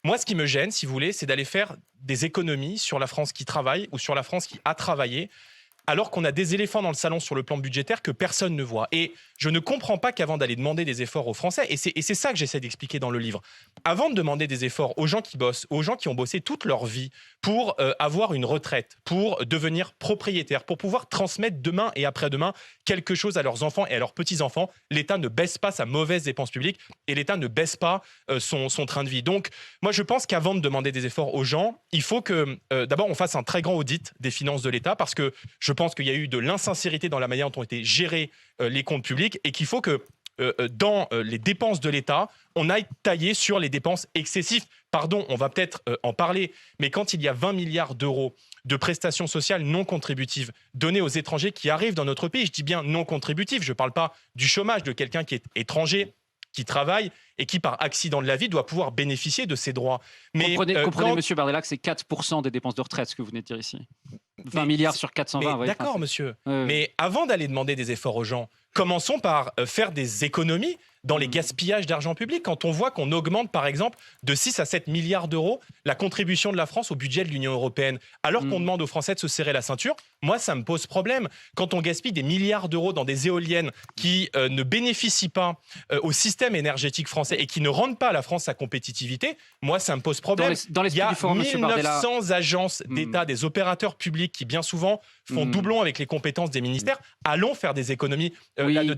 Moi, ce qui me gêne, si vous voulez, c'est d'aller faire des économies sur la France qui travaille ou sur la France qui a travaillé, alors qu'on a des éléphants dans le salon sur le plan budgétaire que personne ne voit. Et je ne comprends pas qu'avant d'aller demander des efforts aux Français, et c'est ça que j'essaie d'expliquer dans le livre, avant de demander des efforts aux gens qui bossent, aux gens qui ont bossé toute leur vie pour avoir une retraite, pour devenir propriétaire, pour pouvoir transmettre demain et après-demain quelque chose à leurs enfants et à leurs petits-enfants, l'État ne baisse pas sa mauvaise dépense publique et l'État ne baisse pas son train de vie. Donc, moi, je pense qu'avant de demander des efforts aux gens, il faut que, d'abord, on fasse un très grand audit des finances de l'État, parce que je pense qu'il y a eu de l'insincérité dans la manière dont ont été gérés les comptes publics, et qu'il faut que dans les dépenses de l'État, on aille tailler sur les dépenses excessives. Pardon, on va peut-être en parler, mais quand il y a 20 milliards d'euros de prestations sociales non contributives données aux étrangers qui arrivent dans notre pays, je dis bien non contributives, je ne parle pas du chômage, de quelqu'un qui est étranger, qui travaille et qui, par accident de la vie, doit pouvoir bénéficier de ses droits. Mais comprenez Monsieur Bardella, que c'est 4% des dépenses de retraite, ce que vous venez de dire ici. 20 milliards sur 420. Mais d'accord, monsieur. Mais avant d'aller demander des efforts aux gens, commençons par faire des économies dans les gaspillages d'argent public. Quand on voit qu'on augmente, par exemple, de 6 à 7 milliards d'euros la contribution de la France au budget de l'Union européenne, alors qu'on demande aux Français de se serrer la ceinture, moi, ça me pose problème. Quand on gaspille des milliards d'euros dans des éoliennes qui ne bénéficient pas au système énergétique français et qui ne rendent pas à la France sa compétitivité, moi, ça me pose problème. Il y a 1900 agences d'État, des opérateurs publics qui, bien souvent, font doublon avec les compétences des ministères. Allons faire des économies là-dedans.